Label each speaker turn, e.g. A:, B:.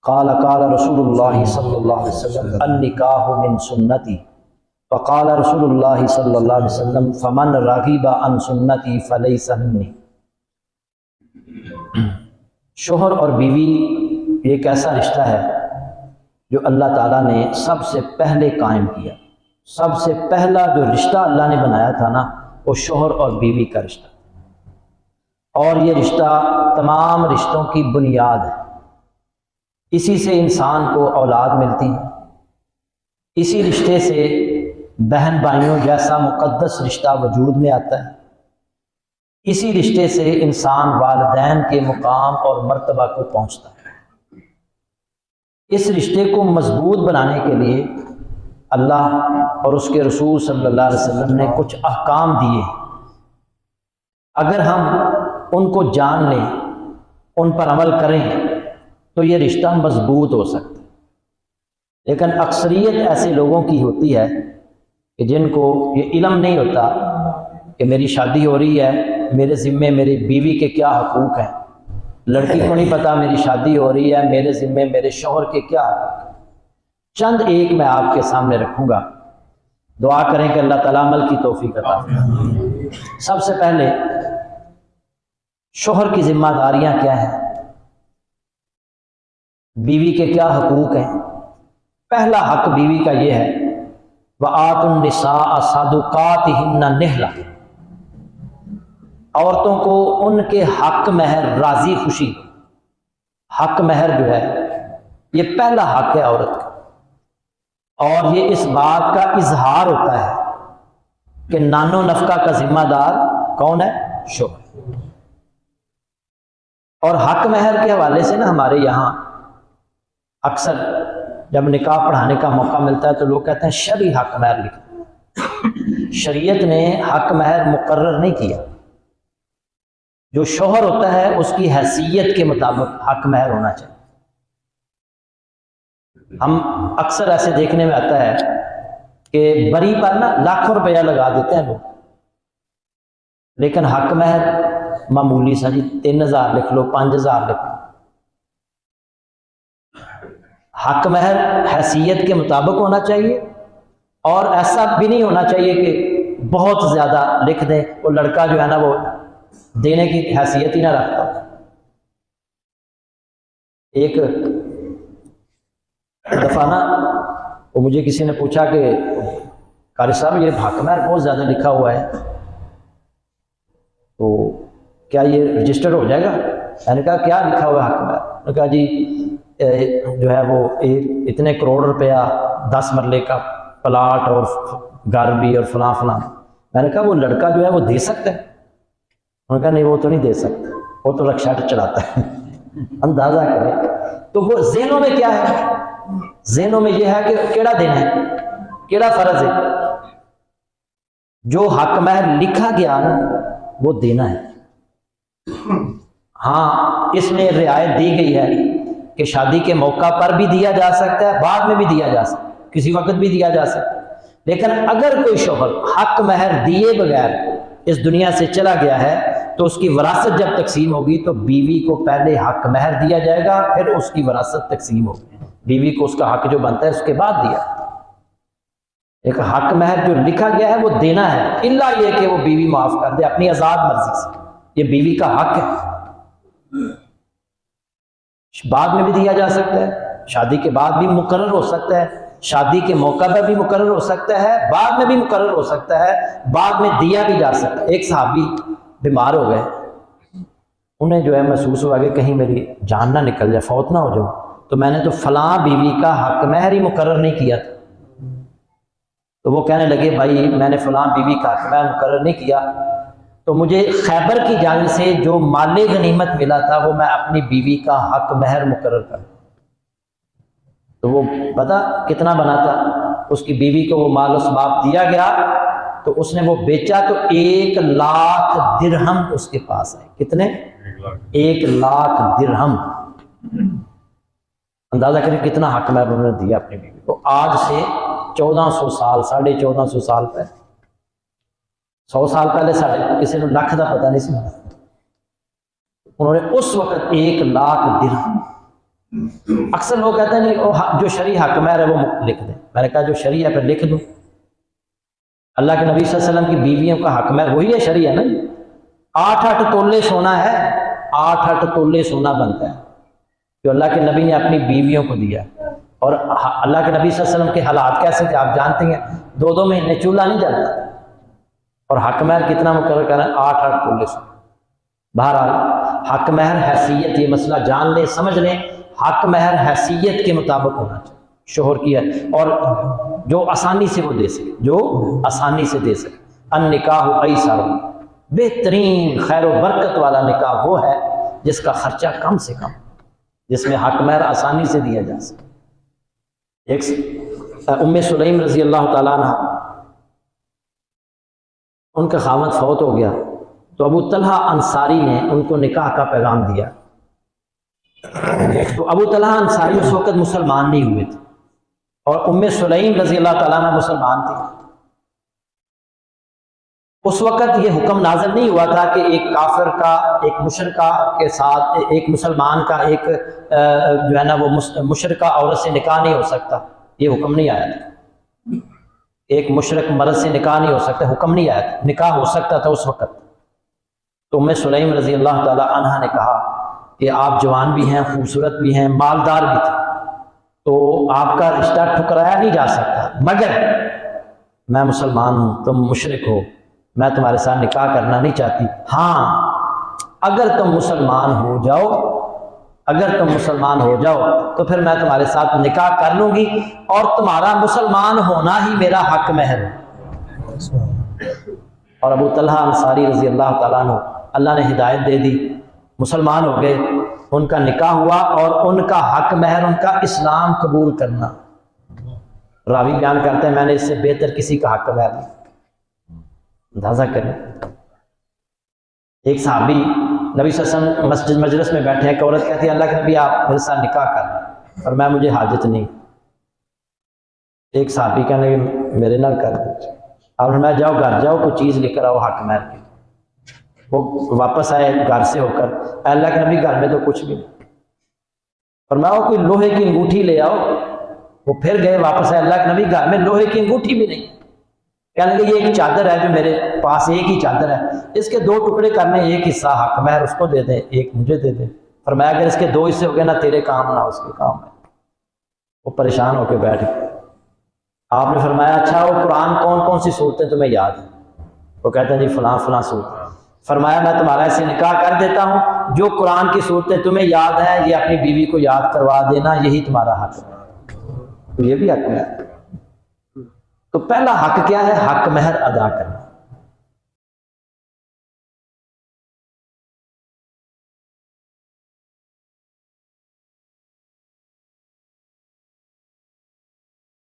A: قال قال رسول اللہ صلی اللہ علیہ وسلم النکاح من سنتی فقال رسول اللہ صلی اللہ علیہ وسلم فمن رغب عن سنتی فلیس منی۔ شوہر اور بیوی ایک ایسا رشتہ ہے جو اللہ تعالیٰ نے سب سے پہلے قائم کیا۔ سب سے پہلا جو رشتہ اللہ نے بنایا تھا نا، وہ شوہر اور بیوی کا رشتہ، اور یہ رشتہ تمام رشتوں کی بنیاد ہے۔ اسی سے انسان کو اولاد ملتی ہے، اسی رشتے سے بہن بھائیوں جیسا مقدس رشتہ وجود میں آتا ہے، اسی رشتے سے انسان والدین کے مقام اور مرتبہ کو پہنچتا ہے۔ اس رشتے کو مضبوط بنانے کے لیے اللہ اور اس کے رسول صلی اللہ علیہ وسلم نے کچھ احکام دیے۔ اگر ہم ان کو جان لیں، ان پر عمل کریں تو یہ رشتہ مضبوط ہو سکتا ہے۔ لیکن اکثریت ایسے لوگوں کی ہوتی ہے کہ جن کو یہ علم نہیں ہوتا کہ میری شادی ہو رہی ہے، میرے ذمے میری بیوی کے کیا حقوق ہیں۔ لڑکی کو نہیں پتا میری شادی ہو رہی ہے، میرے ذمے میرے شوہر کے کیا حقوق ہیں۔ چند ایک میں آپ کے سامنے رکھوں گا، دعا کریں کہ اللہ تعالیٰ عمل کی توفیق عطا فرمائے۔ سب سے پہلے شوہر کی ذمہ داریاں کیا ہیں، بیوی کے کیا حقوق ہیں۔ پہلا حق بیوی کا یہ ہے وَآتُوا النِّسَاءَ صَدُقَاتِهِنَّ نِحْلَةً، عورتوں کو ان کے حق مہر راضی خوشی۔ حق مہر جو ہے یہ پہلا حق ہے عورت کا، اور یہ اس بات کا اظہار ہوتا ہے کہ نان و نفقہ کا ذمہ دار کون ہے؟ شوہر۔ اور حق مہر کے حوالے سے نا ہمارے یہاں اکثر جب نکاح پڑھانے کا موقع ملتا ہے تو لوگ کہتے ہیں شرعی حق مہر لکھیں۔ شریعت نے حق مہر مقرر نہیں کیا۔ جو شوہر ہوتا ہے اس کی حیثیت کے مطابق حق مہر ہونا چاہیے۔ ہم اکثر ایسے دیکھنے میں آتا ہے کہ بری پر نا لاکھوں روپیہ لگا دیتے ہیں لوگ، لیکن حق مہر معمولی سا جی 3000 لکھ لو، 5000 لکھ لو۔ حق مہر حیثیت کے مطابق ہونا چاہیے، اور ایسا بھی نہیں ہونا چاہیے کہ بہت زیادہ لکھ دیں، وہ لڑکا جو ہے نا وہ دینے کی حیثیت ہی نہ رکھتا۔ ایک دفعہ نا وہ مجھے کسی نے پوچھا کہ قاری صاحب یہ حق مہر بہت زیادہ لکھا ہوا ہے تو کیا یہ رجسٹر ہو جائے گا؟ میں نے کہا کیا لکھا ہوا ہے حق مہر؟ میں نے کہا جی جو ہے وہ اتنے کروڑ روپیہ 10 مرلے کا پلاٹ اور گھر بھی اور فلاں فلاں۔ میں نے کہا وہ لڑکا جو ہے وہ دے سکتا ہے؟ انہوں نے کہا نہیں وہ تو نہیں دے سکتا، وہ تو رکشا چلاتا ہے۔ اندازہ کریں تو وہ ذہنوں میں کیا ہے، ذہنوں میں یہ ہے کہ کیڑا دینا ہے، کیڑا فرض ہے۔ جو حق مہر لکھا گیا نا وہ دینا ہے۔ ہاں اس میں رعایت دی گئی ہے کہ شادی کے موقع پر بھی دیا جا سکتا ہے، بعد میں بھی دیا جا سکتا ہے، کسی وقت بھی دیا جا سکتا ہے۔ لیکن اگر کوئی شوہر حق مہر دیے بغیر اس دنیا سے چلا گیا ہے تو اس کی وراثت جب تقسیم ہوگی تو بیوی کو پہلے حق مہر دیا جائے گا، پھر اس کی وراثت تقسیم ہوگی۔ بیوی کو اس کا حق جو بنتا ہے اس کے بعد دیا۔ ایک حق مہر جو لکھا گیا ہے وہ دینا ہے، الا یہ کہ وہ بیوی معاف کر دے اپنی آزاد مرضی سے، یہ بیوی کا حق ہے۔ بعد میں بھی دیا جا سکتا ہے، شادی کے بعد بھی مقرر ہو سکتا ہے، شادی کے موقع پر بھی مقرر ہو سکتا ہے، بعد میں بھی مقرر ہو سکتا ہے، بعد میں دیا بھی جا سکتا ہے۔ ایک صحابی بیمار ہو گئے، انہیں جو ہے محسوس ہوا کہ کہیں میری جان نہ نکل جائے، فوت نہ ہو جاؤں، تو میں نے تو فلاں بیوی کا حق مہر ہی مقرر نہیں کیا تھا۔ تو وہ کہنے لگے بھائی میں نے فلاں بیوی کا حق مہر مقرر نہیں کیا، تو مجھے خیبر کی جنگ سے جو مال غنیمت ملا تھا وہ میں اپنی بیوی کا حق مہر مقرر کر۔ تو وہ پتہ کتنا بنا تھا، اس کی بیوی کو وہ مال اسباب دیا گیا تو اس نے وہ بیچا تو 1,00,000 درہم اس کے پاس آئے۔ کتنے؟ 1,00,000 درہم۔ اندازہ کریں کتنا حق مہر انہوں نے دیا اپنی بیوی کو۔ آج سے 1400 سال، 1450 سال پہلے، 100 سال پہلے ساڑھے کسی نے لاکھ کا پتہ نہیں سی، انہوں نے اس وقت 1,00,000 درہم اکثر لوگ کہتے ہیں نہیں جو شرعی حق مہر ہے وہ لکھ دیں. میں نے کہا جو شرعی ہے پھر لکھ دو. اللہ کے نبی صلی اللہ علیہ وسلم کی بیویوں کا حق مہر وہی ہے شرعی ہے نا. 8 تولے سونا ہے, 8 تولے سونا بنتا ہے جو اللہ کے نبی نے اپنی بیویوں کو دیا. اور اللہ کے نبی صلی اللہ علیہ وسلم کے حالات کیسے تھے آپ جانتے ہیں, 2 مہینے چولہا نہیں جلتا تھا. اور حق مہر کتنا مقرر کرنا ہے؟ 8 تولے سونا. بہرحال حق مہر حیثیت, یہ مسئلہ جان لیں سمجھ لیں, حق مہر حیثیت کے مطابق ہونا چاہیے شوہر کی ہے, اور جو آسانی سے وہ دے سکے, جو آسانی سے دے سکے. النکاح ایسر, بہترین خیر و برکت والا نکاح وہ ہے جس کا خرچہ کم سے کم, جس میں حق مہر آسانی سے دیا جا سکے. ایک ام سلیم رضی اللہ تعالیٰ عنہ, ان کا خاوند فوت ہو گیا تو ابو طلحہ انصاری نے ان کو نکاح کا پیغام دیا. تو ابو طلحہ انصاری اس وقت مسلمان نہیں ہوئے تھے اور ام سلیم رضی اللہ تعالیٰ عنہ مسلمان تھی. اس وقت یہ حکم نازل نہیں ہوا تھا کہ ایک کافر کا ایک مشرکہ کے ساتھ, ایک مسلمان کا ایک جو ہے نا وہ مشرکہ عورت سے نکاح نہیں ہو سکتا, یہ حکم نہیں آیا تھا. ایک مشرک مرد سے نکاح نہیں ہو سکتا, حکم نہیں آیا تھا. نکاح ہو سکتا تھا اس وقت. تو ام سلیم رضی اللہ تعالیٰ عنہ نے کہا کہ آپ جوان بھی ہیں, خوبصورت بھی ہیں, مالدار بھی تھے, تو آپ کا رشتہ ٹھکرایا نہیں جا سکتا, مگر میں مسلمان ہوں, تم مشرک ہو, میں تمہارے ساتھ نکاح کرنا نہیں چاہتی. ہاں اگر تم مسلمان ہو جاؤ, اگر تم مسلمان ہو جاؤ تو پھر میں تمہارے ساتھ نکاح کر لوں گی اور تمہارا مسلمان ہونا ہی میرا حق مہر ہے. اور ابو طلحہ انصاری رضی اللہ تعالیٰ عنہ, اللہ نے ہدایت دے دی, مسلمان ہو گئے, ان کا نکاح ہوا اور ان کا حق مہر ان کا اسلام قبول کرنا. راوی بیان کرتے ہیں میں نے اس سے بہتر کسی کا حق مہر نہیں. اندازہ کریں, ایک صحابی نبی صلی اللہ علیہ وسلم مسجد مجلس میں بیٹھے ہیں, ایک عورت کہتی ہے اللہ کے نبی آپ میرے ساتھ نکاح کر, اور میں مجھے حاجت نہیں. ایک صحابی کہنے میرے نال کر, اور میں جاؤ گھر جاؤ کوئی چیز لے کر آؤ حق مہر کی. وہ واپس آئے گھر سے ہو کر, اللہ کے نبی گھر میں تو کچھ بھی نہیں. اور میں کوئی لوہے کی انگوٹھی لے آؤ. وہ پھر گئے واپس آئے, اللہ کے نبی گھر میں لوہے کی انگوٹھی بھی نہیں. کہنے لگے یہ ایک چادر ہے جو میرے پاس, ایک ہی چادر ہے, اس کے 2 ٹکڑے کرنے, ایک حصہ حق مہر اس کو دے دیں, ایک مجھے دے دیں. فرمایا اگر اس کے 2 حصے ہو گئے نہ تیرے کام نہ اس کے کام ہے. وہ پریشان ہو کے بیٹھ گئے. آپ نے فرمایا اچھا وہ قرآن کون کون سی صورتیں تمہیں یاد ہیں؟ وہ کہتے ہیں جی فلاں فلاں صورت. فرمایا میں تمہارا ایسے نکاح کر دیتا ہوں, جو قرآن کی صورتیں تمہیں یاد ہیں یہ اپنی بیوی کو یاد کروا دینا, یہی تمہارا حق ہے. یہ بھی حق ہے. تو پہلا حق کیا ہے؟ حق مہر ادا کرنا.